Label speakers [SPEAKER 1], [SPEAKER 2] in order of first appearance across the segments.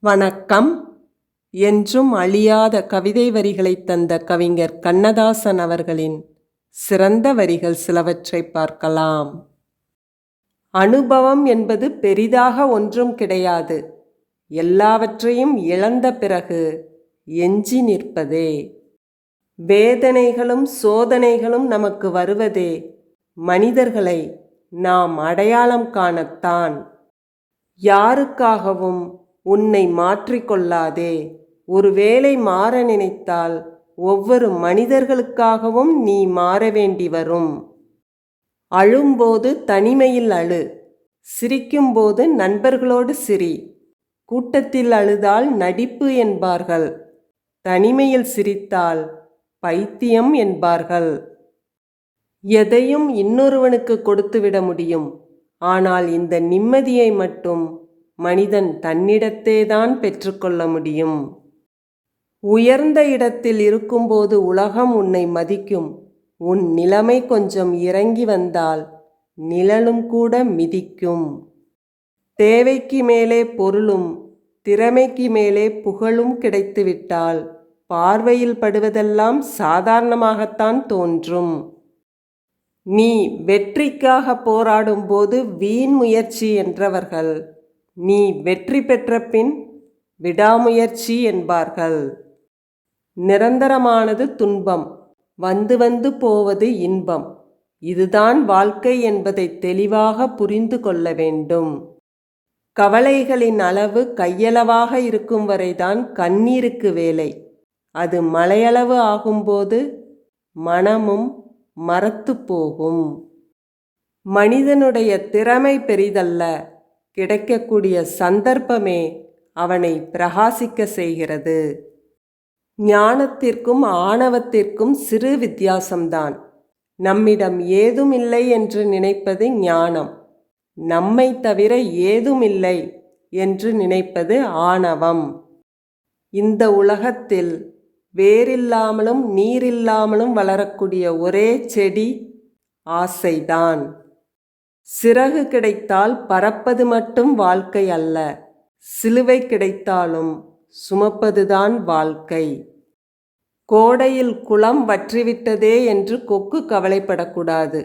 [SPEAKER 1] வணக்கம். என்றும் அழியாத கவிதை வரிகளை தந்த கவிஞர் கண்ணதாசன் அவர்களின் சிறந்த வரிகள் சிலவற்றை பார்க்கலாம். அனுபவம் என்பது பெரிதாக ஒன்றும் கிடையாது. எல்லாவற்றையும் இழந்த பிறகு எஞ்சி நிற்பதே. வேதனைகளும் சோதனைகளும் நமக்கு வருவதே மனிதர்களை நாம் அடையாளம் காணத்தான். யாருக்காகவும் உன்னை மாற்றிக்கொள்ளாதே. ஒருவேளை மாற நினைத்தால் ஒவ்வொரு மனிதர்களுக்காகவும் நீ மாற வேண்டி வரும். அழும்போது தனிமையில் அழு, சிரிக்கும்போது நண்பர்களோடு சிரி. கூட்டத்தில் அழுதால் நடிப்பு என்பார்கள், தனிமையில் சிரித்தால் பைத்தியம் என்பார்கள். எதையும் இன்னொருவனுக்கு கொடுத்துவிட முடியும், ஆனால் இந்த நிம்மதியை மட்டும் மனிதன் தன்னிடத்தேதான் பெற்றுக்கொள்ள முடியும். உயர்ந்த இடத்தில் இருக்கும்போது உலகம் உன்னை மதிக்கும். உன் நிலைமை கொஞ்சம் இறங்கி வந்தால் நிழலும் கூட மிதிக்கும். தேவைக்கு மேலே பொருளும் திறமைக்கு மேலே புகழும் கிடைத்துவிட்டால் பார்வையில் படுவதெல்லாம் சாதாரணமாகத்தான் தோன்றும். நீ வெற்றிக்காக போராடும்போது வீண் முயற்சி என்றவர்கள் நீ வெற்றி பெற்ற பின் விடாமுயற்சி என்பார்கள். நிரந்தரமானது துன்பம், வந்து வந்து போவது இன்பம். இதுதான் வாழ்க்கை என்பதை தெளிவாக புரிந்து கொள்ள வேண்டும். கவலைகளின் அளவு கையளவாக இருக்கும் வரைதான் கண்ணீருக்கு வேலை. அது மலையளவு ஆகும்போது மனமும் மரத்து போகும். மனிதனுடைய திறமை பெரிதல்ல, கிடைக்கக்கூடிய சந்தர்ப்பமே அவனை பிரகாசிக்க செய்கிறது. ஞானத்திற்கும் ஆணவத்திற்கும் சிறு வித்தியாசம்தான். நம்மிடம் ஏதுமில்லை என்று நினைப்பது ஞானம், நம்மை தவிர ஏதுமில்லை என்று நினைப்பது ஆணவம். இந்த உலகத்தில் வேரில்லாமலும் நீரில்லாமலும் வளரக்கூடிய ஒரே செடி ஆசைதான். சிறகு கிடைத்தால் பறப்பது மட்டும் வாழ்க்கை அல்ல, சிலுவை கிடைத்தாலும் சுமப்பதுதான் வாழ்க்கை. கோடையில் குளம் வற்றிவிட்டதே என்று கொக்கு கவலைப்படக்கூடாது.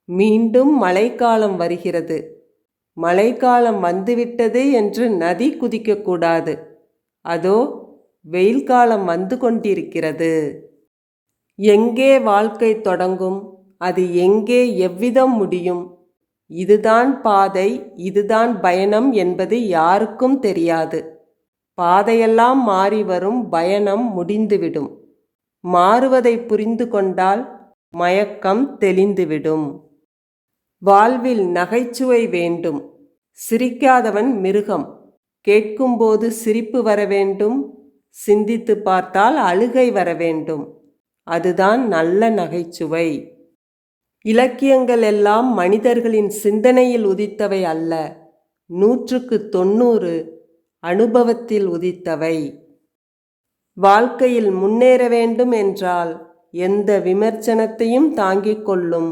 [SPEAKER 1] மீண்டும் மழைக்காலம் வருகிறது, மழைக்காலம் வந்துவிட்டது என்று நதி குதிக்கக்கூடாது. அதோ வெயில் காலம் வந்து கொண்டிருக்கிறது. எங்கே வாழ்க்கை தொடங்கும், அது எங்கே எவ்விதம் முடியும், இதுதான் பாதை, இதுதான் பயணம் என்பது யாருக்கும் தெரியாது. பாதையெல்லாம் மாறி வரும், பயணம் முடிந்துவிடும். மாறுவதை புரிந்து கொண்டால் மயக்கம் தெளிந்துவிடும். வாழ்வில் நகைச்சுவை வேண்டும். சிரிக்காதவன் மிருகம். கேட்கும்போது சிரிப்பு வர வேண்டும், சிந்தித்து பார்த்தால் அழுகை வர வேண்டும். அதுதான் நல்ல நகைச்சுவை. இலக்கியங்கள் எல்லாம் மனிதர்களின் சிந்தனையில் உதித்தவை அல்ல, 100க்கு 90 அனுபவத்தில் உதித்தவை. வாழ்க்கையில் முன்னேற வேண்டும் என்றால் எந்த விமர்சனத்தையும் தாங்கிக் கொள்ளும்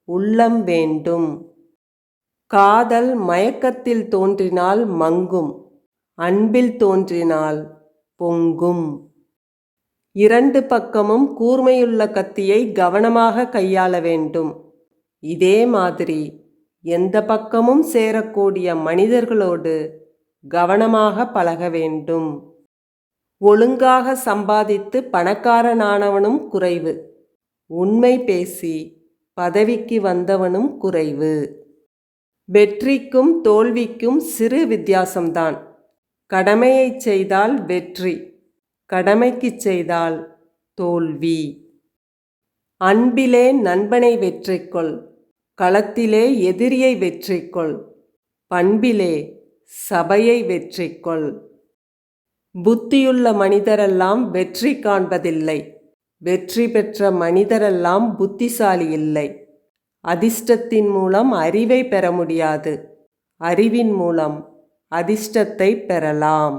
[SPEAKER 1] உள்ளம் வேண்டும். காதல் மயக்கத்தில் தோன்றினால் மங்கும், அன்பில் தோன்றினால் பொங்கும். 2 பக்கமும் கூர்மையுள்ள கத்தியை கவனமாக கையாள வேண்டும். இதே மாதிரி எந்த பக்கமும் சேரக்கூடிய மனிதர்களோடு கவனமாக பழக வேண்டும். ஒழுங்காக சம்பாதித்து பணக்காரனானவனும் குறைவு, உண்மை பேசி பதவிக்கு வந்தவனும் குறைவு. வெற்றிக்கும் தோல்விக்கும் சிறு வித்தியாசம்தான். கடமையை செய்தால் வெற்றி, கடமைக்கு செய்தால் தோல்வி. அன்பிலே நண்பனை வெற்றிக்கொள், களத்திலே எதிரியை வெற்றிக்கொள், பண்பிலே சபையை வெற்றிக்கொள். புத்தியுள்ள மனிதரெல்லாம் வெற்றி காண்பதில்லை, வெற்றி பெற்ற மனிதரெல்லாம் புத்திசாலி இல்லை. அதிர்ஷ்டத்தின் மூலம் அறிவை பெற முடியாது, அறிவின் மூலம் அதிர்ஷ்டத்தை பெறலாம்.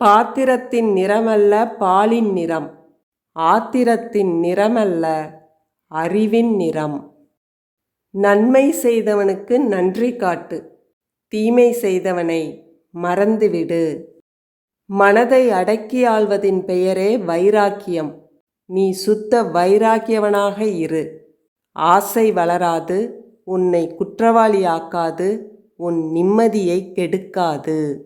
[SPEAKER 1] பாத்திரத்தின் நிறமல்ல பாலின் நிறம், ஆத்திரத்தின் நிறமல்ல அறிவின் நிறம். நன்மை செய்தவனுக்கு நன்றி காட்டு, தீமை செய்தவனை மறந்துவிடு. மனதை அடக்கி ஆள்வதின் பெயரே வைராக்கியம். நீ சுத்த வைராக்கியவனாக இரு. ஆசை வளராது, உன்னை குற்றவாளியாக்காது, உன் நிம்மதியை கெடுக்காது.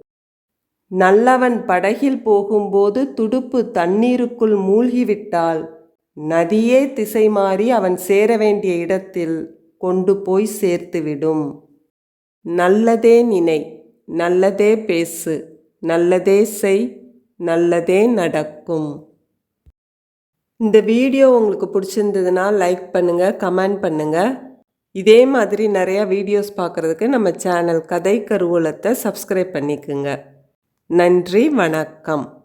[SPEAKER 1] நல்லவன் படகில் போகும்போது துடுப்பு தண்ணீருக்குள் மூழ்கிவிட்டால் நதியே திசை மாறி அவன் சேர வேண்டிய இடத்தில் கொண்டு போய் சேர்த்துவிடும். நல்லதே நினை, நல்லதே பேசு, நல்லதே செய், நல்லதே நடக்கும். இந்த வீடியோ உங்களுக்கு பிடிச்சிருந்ததுன்னா லைக் பண்ணுங்கள், கமெண்ட் பண்ணுங்கள். இதே மாதிரி நிறையா வீடியோஸ் பார்க்குறதுக்கு நம்ம சேனல் கதை கருவூலத்தை சப்ஸ்கிரைப் பண்ணிக்குங்க. நன்றி, வணக்கம்.